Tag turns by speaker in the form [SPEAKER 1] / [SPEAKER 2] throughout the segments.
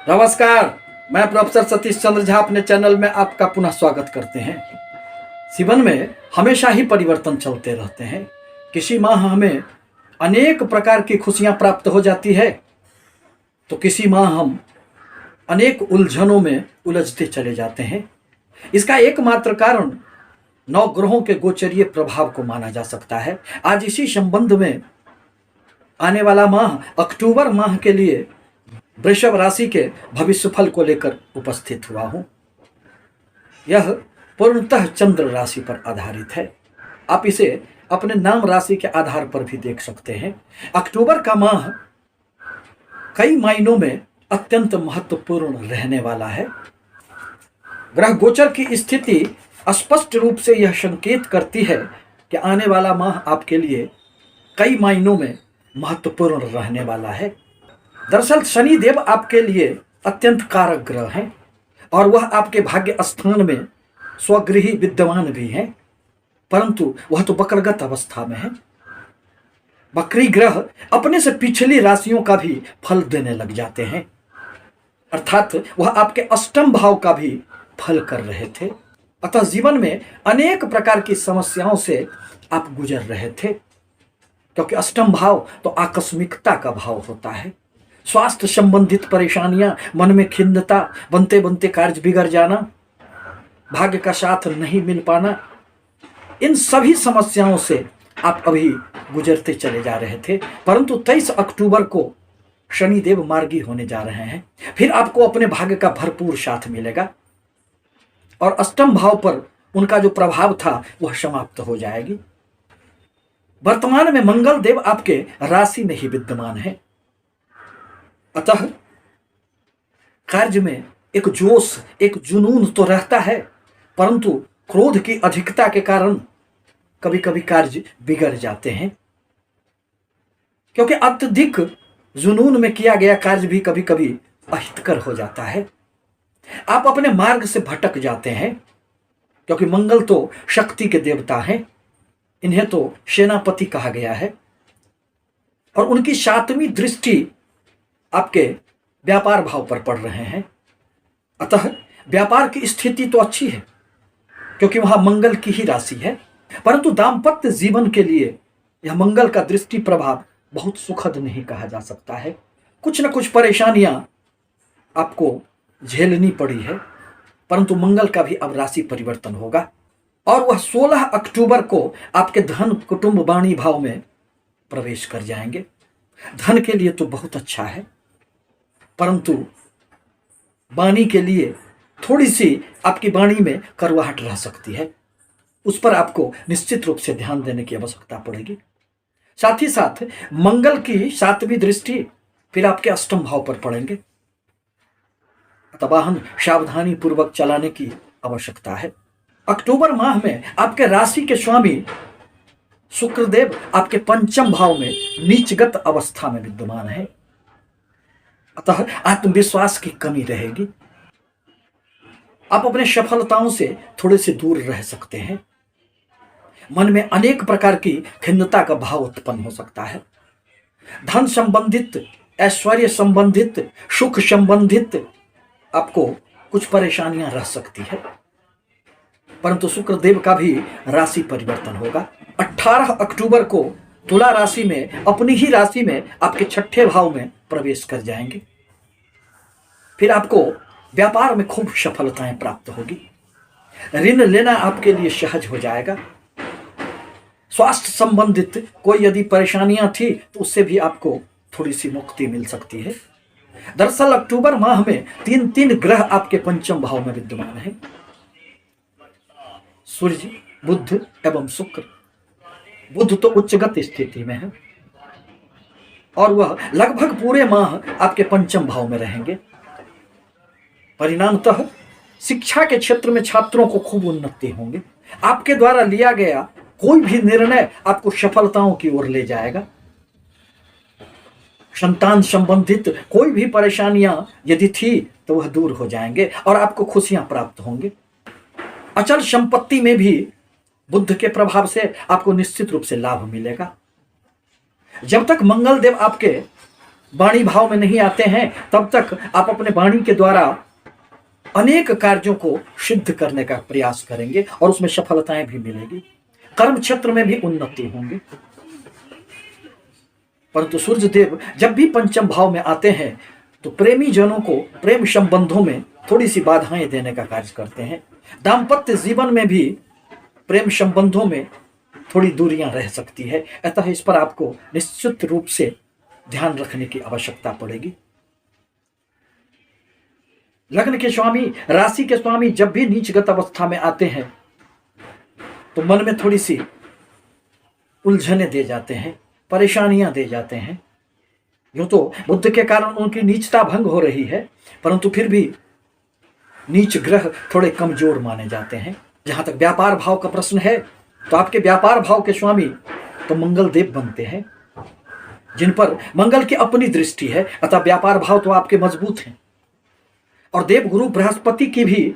[SPEAKER 1] नमस्कार। मैं प्रोफेसर सतीश चंद्र झा अपने चैनल में आपका पुनः स्वागत करते हैं। जीवन में हमेशा ही परिवर्तन चलते रहते हैं। किसी माह हमें अनेक प्रकार की खुशियां प्राप्त हो जाती है तो किसी माह हम अनेक उलझनों में उलझते चले जाते हैं। इसका एकमात्र कारण नौ ग्रहों के गोचरीय प्रभाव को माना जा सकता है। आज इसी संबंध में आने वाला माह अक्टूबर माह के लिए वृषभ राशि के भविष्य फल को लेकर उपस्थित हुआ हूं। यह पूर्णतः चंद्र राशि पर आधारित है। आप इसे अपने नाम राशि के आधार पर भी देख सकते हैं। अक्टूबर का माह कई मायनों में अत्यंत महत्वपूर्ण रहने वाला है। ग्रह गोचर की स्थिति स्पष्ट रूप से यह संकेत करती है कि आने वाला माह आपके लिए कई मायनों में महत्वपूर्ण रहने वाला है। दरअसल शनि देव आपके लिए अत्यंत कारक ग्रह हैं और वह आपके भाग्य स्थान में स्वगृही विद्यमान भी हैं, परंतु वह तो वक्रगत अवस्था में है। वक्री ग्रह अपने से पिछली राशियों का भी फल देने लग जाते हैं, अर्थात वह आपके अष्टम भाव का भी फल कर रहे थे। अतः जीवन में अनेक प्रकार की समस्याओं से आप गुजर रहे थे, क्योंकि अष्टम भाव तो आकस्मिकता का भाव होता है। स्वास्थ्य संबंधित परेशानियां, मन में खिन्नता, बनते बनते कार्य बिगड़ जाना, भाग्य का साथ नहीं मिल पाना, इन सभी समस्याओं से आप अभी गुजरते चले जा रहे थे। परंतु 23 अक्टूबर को शनिदेव मार्गी होने जा रहे हैं। फिर आपको अपने भाग्य का भरपूर साथ मिलेगा और अष्टम भाव पर उनका जो प्रभाव था वह समाप्त हो जाएगी। वर्तमान में मंगल देव आपके राशि में ही विद्यमान है। अतः कार्य में एक जोश, एक जुनून तो रहता है, परंतु क्रोध की अधिकता के कारण कभी कभी कार्य बिगड़ जाते हैं, क्योंकि अत्यधिक जुनून में किया गया कार्य भी कभी कभी अहितकर हो जाता है। आप अपने मार्ग से भटक जाते हैं, क्योंकि मंगल तो शक्ति के देवता हैं। इन्हें तो सेनापति कहा गया है और उनकी 7वीं दृष्टि आपके व्यापार भाव पर पड़ रहे हैं। अतः व्यापार की स्थिति तो अच्छी है, क्योंकि वहां मंगल की ही राशि है, परंतु दाम्पत्य जीवन के लिए यह मंगल का दृष्टि प्रभाव बहुत सुखद नहीं कहा जा सकता है। कुछ न कुछ परेशानियां आपको झेलनी पड़ी है, परंतु मंगल का भी अब राशि परिवर्तन होगा और वह 16 अक्टूबर को आपके धन कुटुंब वाणी भाव में प्रवेश कर जाएंगे। धन के लिए तो बहुत अच्छा है, परंतु वाणी के लिए थोड़ी सी आपकी वाणी में कड़वाहट रह सकती है। उस पर आपको निश्चित रूप से ध्यान देने की आवश्यकता पड़ेगी। साथ ही साथ मंगल की 7वीं दृष्टि फिर आपके अष्टम भाव पर पड़ेंगे, अतः वाहन सावधानी पूर्वक चलाने की आवश्यकता है। अक्टूबर माह में आपके राशि के स्वामी शुक्रदेव आपके पंचम भाव में नीचगत अवस्था में विद्यमान है, अतः आत्मविश्वास की कमी रहेगी। आप अपने सफलताओं से थोड़े से दूर रह सकते हैं। मन में अनेक प्रकार की खिन्नता का भाव उत्पन्न हो सकता है। धन संबंधित, ऐश्वर्य संबंधित, सुख संबंधित आपको कुछ परेशानियां रह सकती है, परंतु शुक्रदेव का भी राशि परिवर्तन होगा। 18 अक्टूबर को तुला राशि में, अपनी ही राशि में आपके 6ठे भाव में प्रवेश कर जाएंगे। फिर आपको व्यापार में खूब सफलताएं प्राप्त होगी। ऋण लेना आपके लिए सहज हो जाएगा। स्वास्थ्य संबंधित कोई यदि परेशानियां थी तो उससे भी आपको थोड़ी सी मुक्ति मिल सकती है। दरअसल अक्टूबर माह में 3 ग्रह आपके पंचम भाव में विद्यमान है, सूर्य, बुध एवं शुक्र। बुध तो उच्चगत स्थिति में है और वह लगभग पूरे माह आपके पंचम भाव में रहेंगे। परिणामतः शिक्षा के क्षेत्र में छात्रों को खूब उन्नति होंगे। आपके द्वारा लिया गया कोई भी निर्णय आपको सफलताओं की ओर ले जाएगा। संतान संबंधित कोई भी परेशानियां यदि थी तो वह दूर हो जाएंगे और आपको खुशियां प्राप्त होंगे। अचल संपत्ति में भी बुध के प्रभाव से आपको निश्चित रूप से लाभ मिलेगा। जब तक मंगल देव आपके वाणी भाव में नहीं आते हैं तब तक आप अपने वाणी के द्वारा अनेक कार्यों को सिद्ध करने का प्रयास करेंगे और उसमें सफलताएं भी मिलेगी, कर्म क्षेत्र में भी उन्नति होंगी। परंतु सूर्य देव जब भी पंचम भाव में आते हैं तो प्रेमी जनों को प्रेम संबंधों में थोड़ी सी बाधाएं देने का कार्य करते हैं। दाम्पत्य जीवन में भी प्रेम संबंधों में थोड़ी दूरियां रह सकती है, अतः इस पर आपको निश्चित रूप से ध्यान रखने की आवश्यकता पड़ेगी। लग्न के स्वामी, राशि के स्वामी जब भी नीचगत अवस्था में आते हैं तो मन में थोड़ी सी उलझने दे जाते हैं, परेशानियां दे जाते हैं। यूं तो बुद्ध के कारण उनकी नीचता भंग हो रही है, परंतु फिर भी नीच ग्रह थोड़े कमजोर माने जाते हैं। जहां तक व्यापार भाव का प्रश्न है तो आपके व्यापार भाव के स्वामी तो मंगल देव बनते हैं, जिन पर मंगल की अपनी दृष्टि है, अतः व्यापार भाव तो आपके मजबूत हैं। और देव गुरु बृहस्पति की भी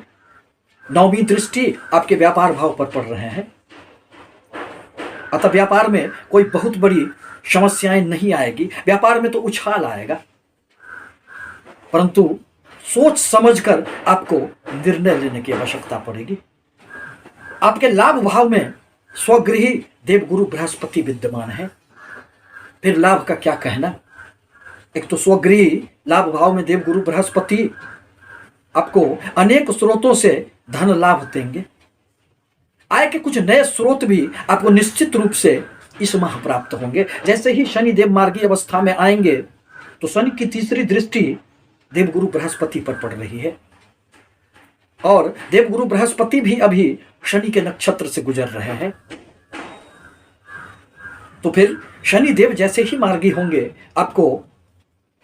[SPEAKER 1] 9वीं दृष्टि आपके व्यापार भाव पर पड़ रहे हैं, अतः व्यापार में कोई बहुत बड़ी समस्याएं नहीं आएगी। व्यापार में तो उछाल आएगा, परंतु सोच समझकर आपको निर्णय लेने की आवश्यकता पड़ेगी। आपके लाभ भाव में स्वगृही देवगुरु बृहस्पति विद्यमान है, फिर लाभ का क्या कहना। एक तो स्वगृही लाभ भाव में देवगुरु बृहस्पति आपको अनेक स्रोतों से धन लाभ देंगे। आय के कुछ नए स्रोत भी आपको निश्चित रूप से इस माह प्राप्त होंगे। जैसे ही शनि देव मार्गी अवस्था में आएंगे तो शनि की तीसरी दृष्टि देवगुरु बृहस्पति पर पड़ रही है, और देवगुरु बृहस्पति भी अभी शनि के नक्षत्र से गुजर रहे हैं। तो फिर शनि देव जैसे ही मार्गी होंगे, आपको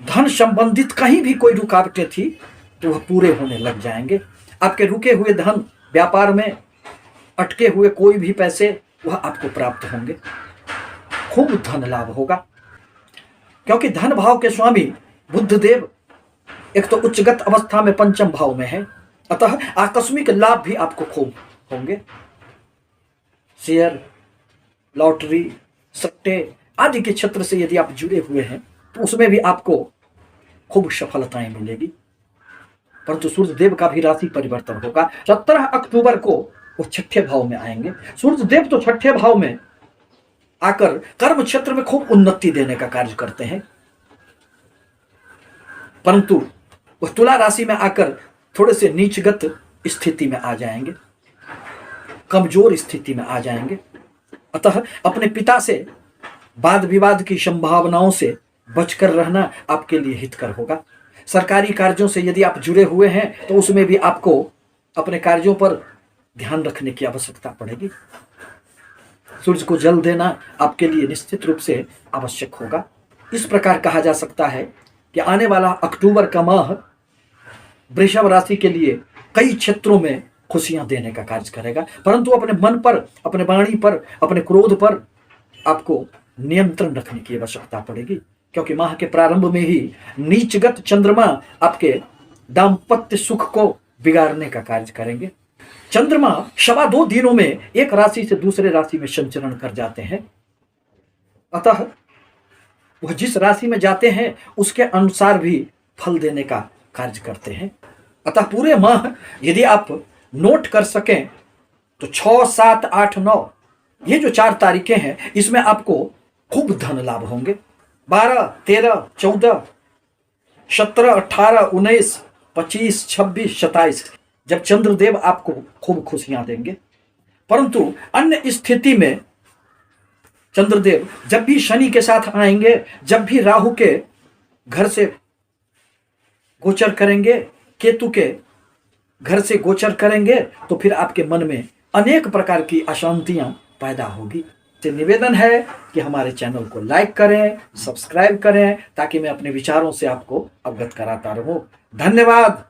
[SPEAKER 1] धन संबंधित कहीं भी कोई रुकावटें थी तो वह पूरे होने लग जाएंगे। आपके रुके हुए धन, व्यापार में अटके हुए कोई भी पैसे, वह आपको प्राप्त होंगे। खूब धन लाभ होगा, क्योंकि धन भाव के स्वामी बुध देव एक तो उच्चगत अवस्था में पंचम भाव में है, अतः आकस्मिक लाभ भी आपको खूब होंगे। शेयर, लॉटरी, सट्टे आदि के क्षेत्र से यदि आप जुड़े हुए हैं तो उसमें भी आपको खूब सफलताएं मिलेगी। परंतु सूर्य देव का भी राशि परिवर्तन होगा। 17 अक्टूबर को वो छठे भाव में आएंगे। सूर्य देव तो छठे भाव में आकर कर्म क्षेत्र में खूब उन्नति देने का कार्य करते हैं, परंतु वह तुला राशि में आकर थोड़े से नीचगत स्थिति में आ जाएंगे, कमजोर स्थिति में आ जाएंगे। अतः अपने पिता से वाद विवाद की संभावनाओं से बचकर रहना आपके लिए हितकर होगा। सरकारी कार्यों से यदि आप जुड़े हुए हैं तो उसमें भी आपको अपने कार्यों पर ध्यान रखने की आवश्यकता पड़ेगी। सूर्य को जल देना आपके लिए निश्चित रूप से आवश्यक होगा। इस प्रकार कहा जा सकता है कि आने वाला अक्टूबर का माह वृषभ राशि के लिए कई क्षेत्रों में खुशियां देने का कार्य करेगा, परंतु अपने मन पर, अपने वाणी पर, अपने क्रोध पर आपको नियंत्रण रखने की आवश्यकता पड़ेगी, क्योंकि माह के प्रारंभ में ही नीचगत चंद्रमा आपके दाम्पत्य सुख को बिगाड़ने का कार्य करेंगे। चंद्रमा 2.25 दिनों में एक राशि से दूसरे राशि में संचरण कर जाते हैं, अतः वह जिस राशि में जाते हैं उसके अनुसार भी फल देने का कार्य करते हैं। अतः पूरे माह यदि आप नोट कर सकें तो 6, 7, 8, 9 ये जो 4 तारीखें हैं इसमें आपको खूब धन लाभ होंगे। 12, 13, 14, 17, 18, 19, 25, 26, 27 जब चंद्रदेव आपको खूब खुशियां देंगे। परंतु अन्य स्थिति में चंद्रदेव जब भी शनि के साथ आएंगे, जब भी राहु के घर से गोचर करेंगे, केतु के घर से गोचर करेंगे, तो फिर आपके मन में अनेक प्रकार की अशांतियां पैदा होगी। तो निवेदन है कि हमारे चैनल को लाइक करें, सब्सक्राइब करें, ताकि मैं अपने विचारों से आपको अवगत कराता रहूं। धन्यवाद।